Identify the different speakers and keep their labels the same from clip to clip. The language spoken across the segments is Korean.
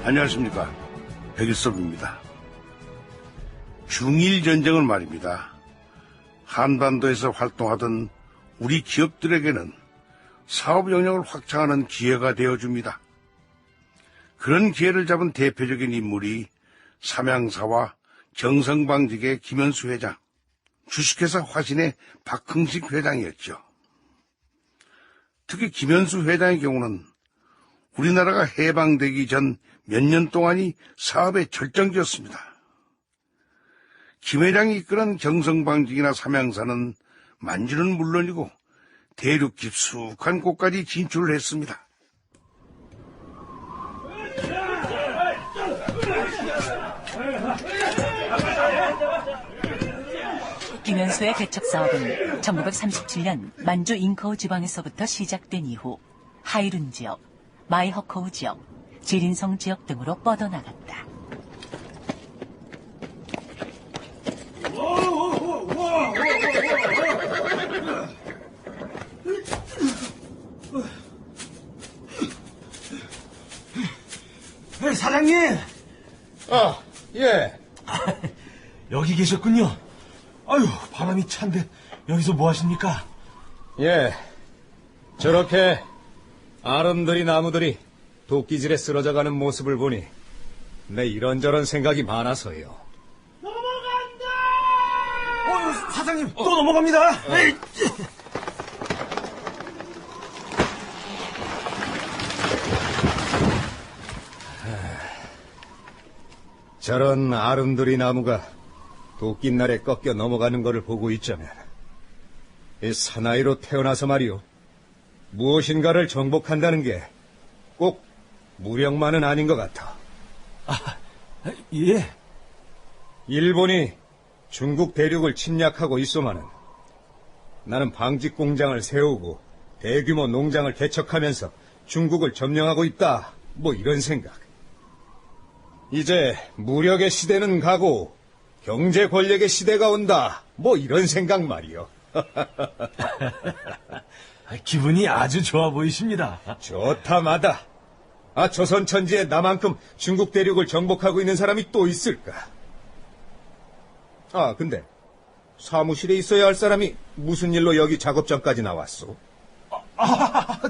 Speaker 1: 안녕하십니까. 백일섭입니다. 중일전쟁은 말입니다. 한반도에서 활동하던 우리 기업들에게는 사업 영역을 확장하는 기회가 되어줍니다. 그런 기회를 잡은 대표적인 인물이 삼양사와 경성방직의 김현수 회장, 주식회사 화신의 박흥식 회장이었죠. 특히 김현수 회장의 경우는 우리나라가 해방되기 전 몇 년 동안이 사업의 절정기였습니다. 김 회장이 이끄는 경성방직이나 삼양사는 만주는 물론이고 대륙 깊숙한 곳까지 진출을 했습니다.
Speaker 2: 김현수의 개척 사업은 1937년 만주 잉커우 지방에서부터 시작된 이후 하이룬 지역, 마이허커우 지역, 지린성 지역 등으로 뻗어나갔다.
Speaker 3: 사장님!
Speaker 4: 예.
Speaker 3: 여기 계셨군요. 아유, 바람이 찬데 여기서 뭐 하십니까?
Speaker 4: 예. 저렇게 아름드리 나무들이 도끼질에 쓰러져가는 모습을 보니 내 이런저런 생각이 많아서요.
Speaker 3: 사장님, 또 넘어갑니다. 에이.
Speaker 4: 저런 아름드리 나무가 도끼날에 꺾여 넘어가는 것을 보고 있자면 이 사나이로 태어나서 말이오, 무엇인가를 정복한다는 게 꼭 무력만은 아닌 것 같아.
Speaker 3: 예.
Speaker 4: 일본이 중국 대륙을 침략하고 있소만은 나는 방직 공장을 세우고 대규모 농장을 개척하면서 중국을 점령하고 있다, 뭐 이런 생각. 이제 무력의 시대는 가고 경제 권력의 시대가 온다, 뭐 이런 생각 말이요.
Speaker 3: 기분이 아주 좋아 보이십니다.
Speaker 4: 좋다 마다. 조선 천지에 나만큼 중국 대륙을 정복하고 있는 사람이 또 있을까? 근데 사무실에 있어야 할 사람이 무슨 일로 여기 작업장까지 나왔소?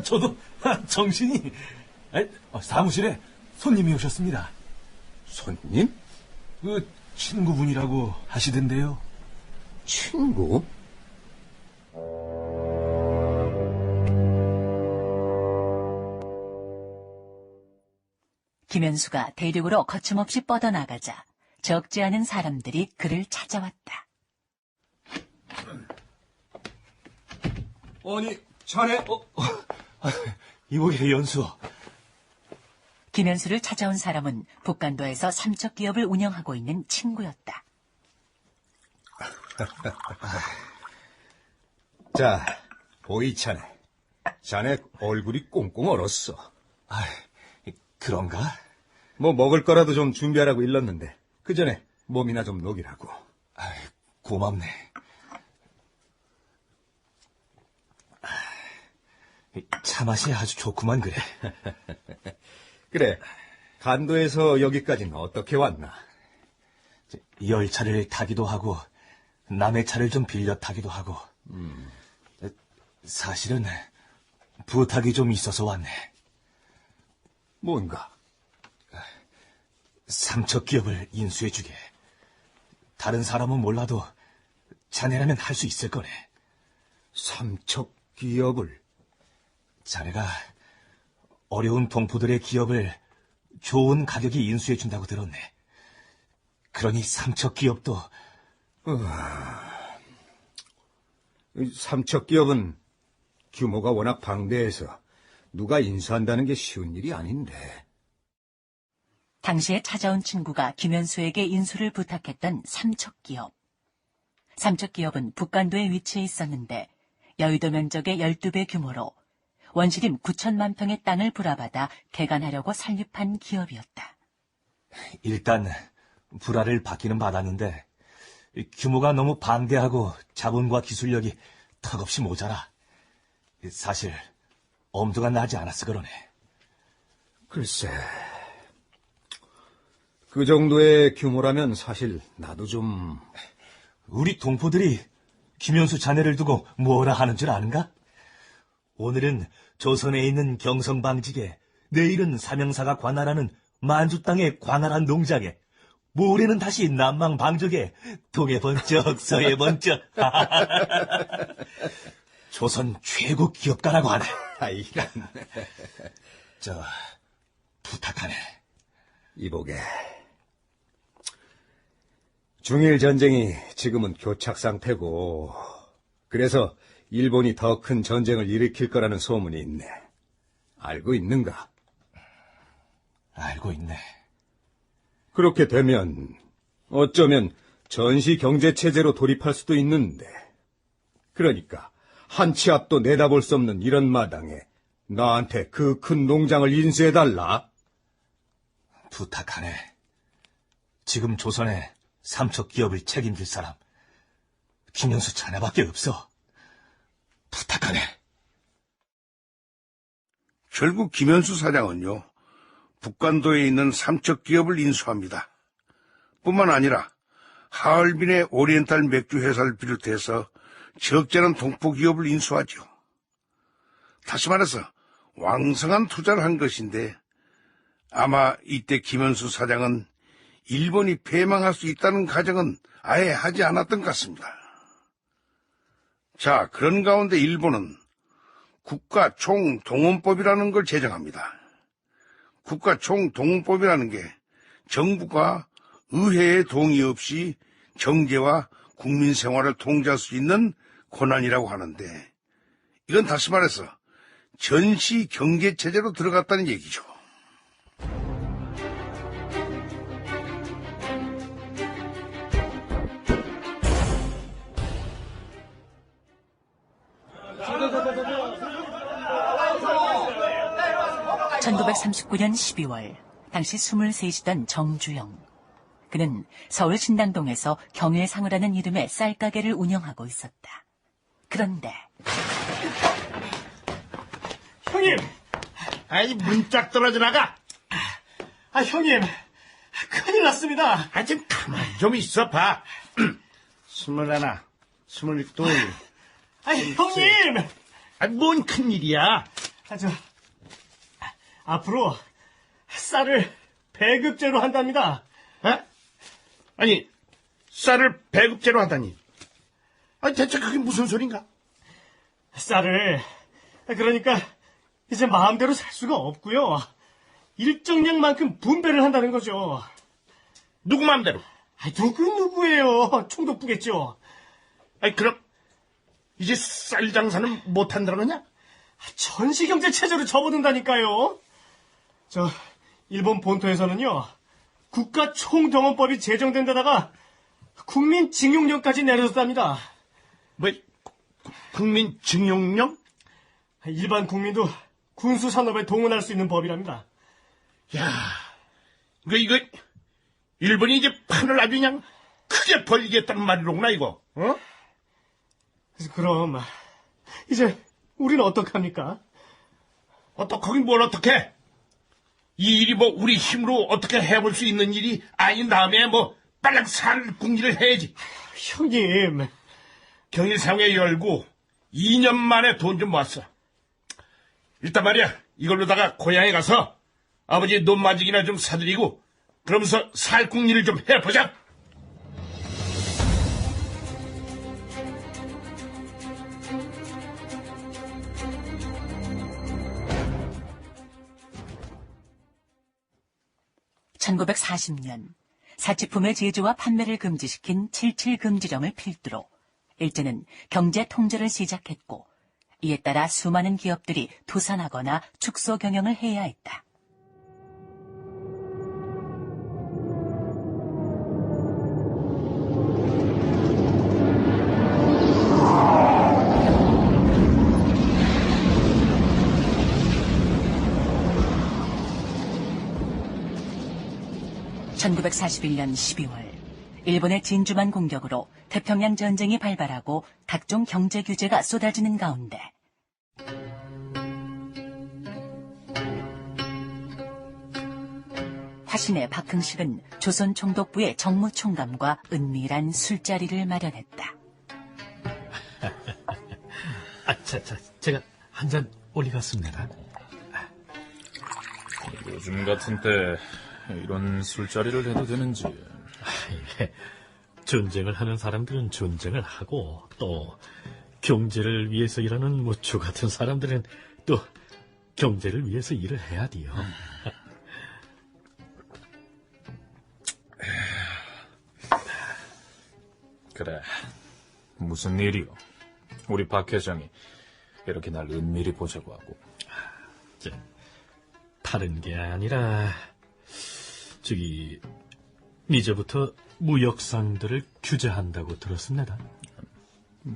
Speaker 3: 저도 정신이... 사무실에 손님이 오셨습니다.
Speaker 4: 손님?
Speaker 3: 그 친구분이라고 하시던데요.
Speaker 4: 친구?
Speaker 2: 김현수가 대륙으로 거침없이 뻗어나가자 적지 않은 사람들이 그를 찾아왔다.
Speaker 4: 아니, 자네...
Speaker 3: 이보게, 연수.
Speaker 2: 김현수를 찾아온 사람은 북간도에서 삼척 기업을 운영하고 있는 친구였다.
Speaker 4: 자, 보이차네. 자네 얼굴이 꽁꽁 얼었어.
Speaker 3: 그런가?
Speaker 4: 뭐 먹을 거라도 좀 준비하라고 일렀는데 그 전에 몸이나 좀 녹이라고.
Speaker 3: 고맙네. 차 맛이 아주 좋구만, 그래.
Speaker 4: 그래, 간도에서 여기까지는 어떻게 왔나?
Speaker 3: 열차를 타기도 하고 남의 차를 좀 빌려 타기도 하고. 사실은 부탁이 좀 있어서 왔네.
Speaker 4: 뭔가?
Speaker 3: 삼척 기업을 인수해주게. 다른 사람은 몰라도 자네라면 할 수 있을 거네.
Speaker 4: 삼척 기업을?
Speaker 3: 자네가 어려운 동포들의 기업을 좋은 가격에 인수해준다고 들었네. 그러니 삼척 기업도...
Speaker 4: 삼척 기업은 규모가 워낙 방대해서 누가 인수한다는 게 쉬운 일이 아닌데.
Speaker 2: 당시에 찾아온 친구가 김현수에게 인수를 부탁했던 삼척기업. 삼척기업은 북간도에 위치해 있었는데 여의도 면적의 12배 규모로 원시림 9천만 평의 땅을 불화받아 개간하려고 설립한 기업이었다.
Speaker 3: 일단 불화를 받기는 받았는데 규모가 너무 방대하고 자본과 기술력이 턱없이 모자라. 사실 엄두가 나지 않았어 그러네.
Speaker 4: 글쎄, 그 정도의 규모라면 사실 나도 좀...
Speaker 3: 우리 동포들이 김현수 자네를 두고 뭐라 하는 줄 아는가? 오늘은 조선에 있는 경성방직에, 내일은 삼형사가 관할하는 만주 땅의 관할한 농장에, 모레는 다시 남망방적에, 동해 번쩍 서해 번쩍. 조선 최고 기업가라고 하네.
Speaker 4: 아이란.
Speaker 3: 부탁하네.
Speaker 4: 이보게. 중일 전쟁이 지금은 교착 상태고, 그래서 일본이 더 큰 전쟁을 일으킬 거라는 소문이 있네. 알고 있는가?
Speaker 3: 알고 있네.
Speaker 4: 그렇게 되면 어쩌면 전시 경제 체제로 돌입할 수도 있는데, 그러니까 한 치 앞도 내다볼 수 없는 이런 마당에 나한테 그 큰 농장을 인수해달라.
Speaker 3: 부탁하네. 지금 조선에 삼척 기업을 책임질 사람 김현수 자네밖에 없어. 부탁하네.
Speaker 1: 결국 김현수 사장은요, 북간도에 있는 삼척 기업을 인수합니다. 뿐만 아니라 하얼빈의 오리엔탈 맥주 회사를 비롯해서 적잖은 동포 기업을 인수하죠. 다시 말해서 왕성한 투자를 한 것인데, 아마 이때 김현수 사장은 일본이 패망할 수 있다는 가정은 아예 하지 않았던 것 같습니다. 자, 그런 가운데 일본은 국가총동원법이라는 걸 제정합니다. 국가총동원법이라는 게 정부가 의회의 동의 없이 경제와 국민 생활을 통제할 수 있는 권한이라고 하는데, 이건 다시 말해서 전시 경제 체제로 들어갔다는 얘기죠.
Speaker 2: (1939년 12월) 당시 23이던 정주영. 그는 서울 신당동에서 경일상우라는 이름의 쌀가게를 운영하고 있었다. 그런데
Speaker 5: 형님! 아이, 문짝 떨어져 나가! 형님! 큰일 났습니다! 좀 가만히 좀 있어 봐! 21, 22. 형님! 뭔 큰일이야? 앞으로 쌀을 배급제로 한답니다. 아니, 쌀을 배급제로 하다니. 대체 그게 무슨 소린가? 쌀을, 그러니까 이제 마음대로 살 수가 없고요. 일정량만큼 분배를 한다는 거죠. 누구 마음대로? 누구예요? 총독부겠죠. 그럼 이제 쌀 장사는 못 한다는 거냐? 전시경제 체제로 접어든다니까요. 일본 본토에서는요, 국가총동원법이 제정된 데다가 국민징용령까지 내려졌답니다. 국민징용령? 일반 국민도 군수산업에 동원할 수 있는 법이랍니다. 이거 일본이 이제 판을 아주 그냥 크게 벌리겠다는 말이로구나, 이거. 그럼 이제 우리는 어떡합니까? 어떡하긴 뭘 어떡해? 이 일이 우리 힘으로 어떻게 해볼 수 있는 일이 아닌 다음에 빨랑 살 궁리를 해야지. 형님. 경일상회 열고 2년 만에 돈 좀 모았어. 일단 말이야, 이걸로다가 고향에 가서 아버지 논마직이나 좀 사드리고 그러면서 살 궁리를 좀 해보자.
Speaker 2: (1940년) 사치품의 제조와 판매를 금지시킨 77 금지령을 필두로 일제는 경제 통제를 시작했고, 이에 따라 수많은 기업들이 도산하거나 축소 경영을 해야 했다. (1941년 12월) 일본의 진주만 공격으로 태평양 전쟁이 발발하고 각종 경제 규제가 쏟아지는 가운데 화신의 박흥식은 조선 총독부의 정무총감과 은밀한 술자리를 마련했다.
Speaker 3: 제가 한 잔 올리겠습니다.
Speaker 6: 요즘 같은 때 이런 술자리를 해도 되는지.
Speaker 3: 전쟁을 하는 사람들은 전쟁을 하고, 또 경제를 위해서 일하는 무초 같은 사람들은 또 경제를 위해서 일을 해야 돼요.
Speaker 6: 그래, 무슨 일이요? 우리 박 회장이 이렇게 날 은밀히 보자고 하고.
Speaker 3: 다른 게 아니라 이제부터 무역상들을 규제한다고 들었습니다.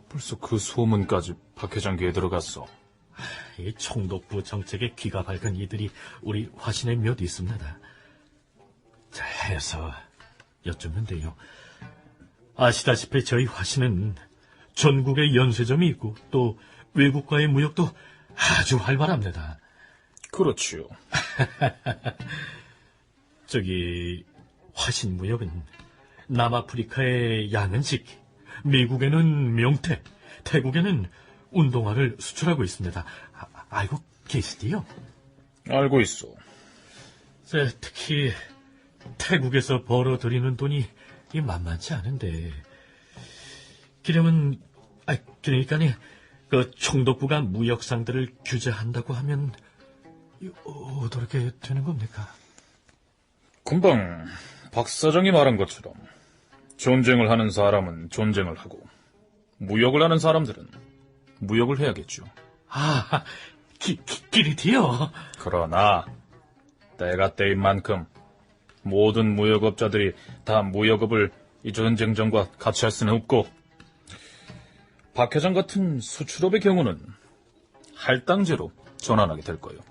Speaker 6: 벌써 그 소문까지 박 회장 귀에 들어갔어.
Speaker 3: 이 총독부 정책에 귀가 밝은 이들이 우리 화신에 몇 있습니다. 자, 해서 여쭙는데요. 아시다시피 저희 화신은 전국에 연쇄점이 있고 또 외국과의 무역도 아주 활발합니다.
Speaker 6: 그렇지요.
Speaker 3: 화신 무역은 남아프리카의 양은식, 미국에는 명태, 태국에는 운동화를 수출하고 있습니다. 알고 계시디요?
Speaker 6: 알고 있어.
Speaker 3: 특히 태국에서 벌어들이는 돈이 만만치 않은데, 그러니까 그 총독부가 무역상들을 규제한다고 하면 어떻게 되는 겁니까?
Speaker 6: 금방 박 사장이 말한 것처럼 전쟁을 하는 사람은 전쟁을 하고 무역을 하는 사람들은 무역을 해야겠죠.
Speaker 3: 기리디요?
Speaker 6: 그러나 때가 때인 만큼 모든 무역업자들이 다 무역업을 이 전쟁전과 같이 할 수는 없고, 박 회장 같은 수출업의 경우는 할당제로 전환하게 될 거예요.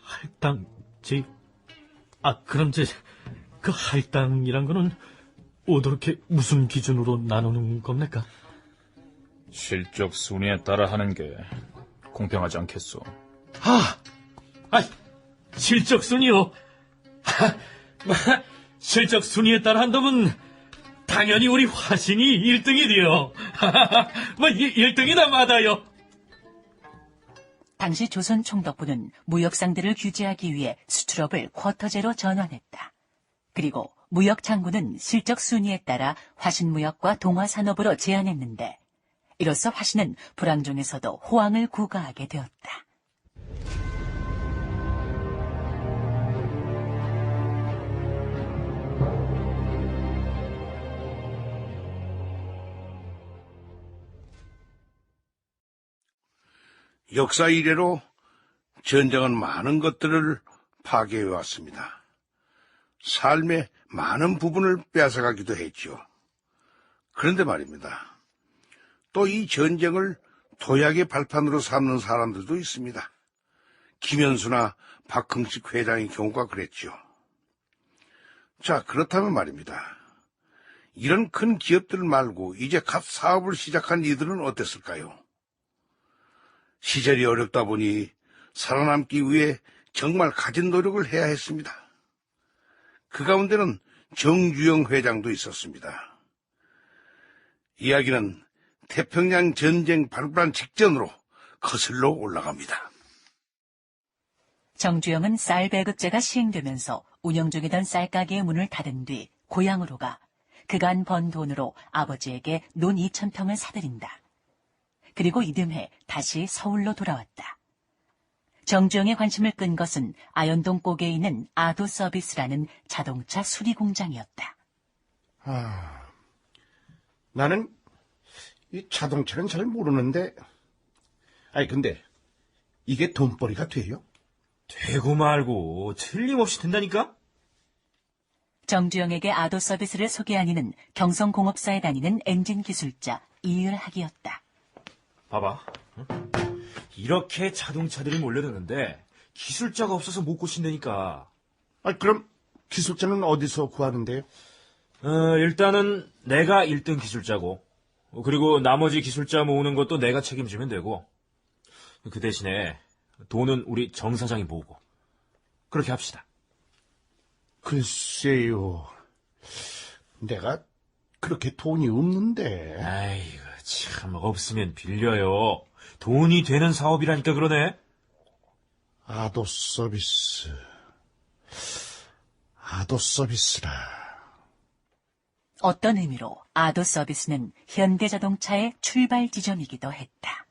Speaker 3: 할당제? 그럼 그 할당이란 거는 어떻게 무슨 기준으로 나누는 겁니까?
Speaker 6: 실적 순위에 따라 하는 게 공평하지 않겠소.
Speaker 3: 실적 순위요? 실적 순위에 따라 한다면 당연히 우리 화신이 1등이디요. 1등이나 마다요.
Speaker 2: 당시 조선 총독부는 무역상들을 규제하기 위해 수출업을 쿼터제로 전환했다. 그리고 무역 창구는 실적 순위에 따라 화신무역과 동화산업으로 제한했는데, 이로써 화신은 불황중에서도 호황을 구가하게 되었다.
Speaker 1: 역사 이래로 전쟁은 많은 것들을 파괴해왔습니다. 삶의 많은 부분을 뺏어가기도 했죠. 그런데 말입니다. 또 이 전쟁을 도약의 발판으로 삼는 사람들도 있습니다. 김현수나 박흥식 회장의 경우가 그랬죠. 자, 그렇다면 말입니다. 이런 큰 기업들 말고 이제 갓 사업을 시작한 이들은 어땠을까요? 시절이 어렵다 보니 살아남기 위해 정말 가진 노력을 해야 했습니다. 그 가운데는 정주영 회장도 있었습니다. 이야기는 태평양 전쟁 발발 직전으로 거슬러 올라갑니다.
Speaker 2: 정주영은 쌀 배급제가 시행되면서 운영 중이던 쌀가게의 문을 닫은 뒤 고향으로 가 그간 번 돈으로 아버지에게 논 2,000평을 사들인다. 그리고 이듬해 다시 서울로 돌아왔다. 정주영의 관심을 끈 것은 아현동 꼭에 있는 아도 서비스라는 자동차 수리 공장이었다.
Speaker 5: 나는 이 자동차는 잘 모르는데, 근데 이게 돈벌이가 돼요?
Speaker 7: 되고 말고 틀림없이 된다니까?
Speaker 2: 정주영에게 아도 서비스를 소개한 이는 경성공업사에 다니는 엔진 기술자 이을학이었다.
Speaker 7: 봐봐. 이렇게 자동차들이 몰려드는데 기술자가 없어서 못 고친다니까.
Speaker 5: 그럼 기술자는 어디서 구하는데요?
Speaker 7: 일단은 내가 1등 기술자고, 그리고 나머지 기술자 모으는 것도 내가 책임지면 되고, 그 대신에 돈은 우리 정 사장이 모으고, 그렇게 합시다.
Speaker 5: 글쎄요. 내가 그렇게 돈이 없는데.
Speaker 7: 아이고, 참, 없으면 빌려요. 돈이 되는 사업이라니까 그러네.
Speaker 5: 아도 서비스라.
Speaker 2: 어떤 의미로 아도 서비스는 현대자동차의 출발 지점이기도 했다.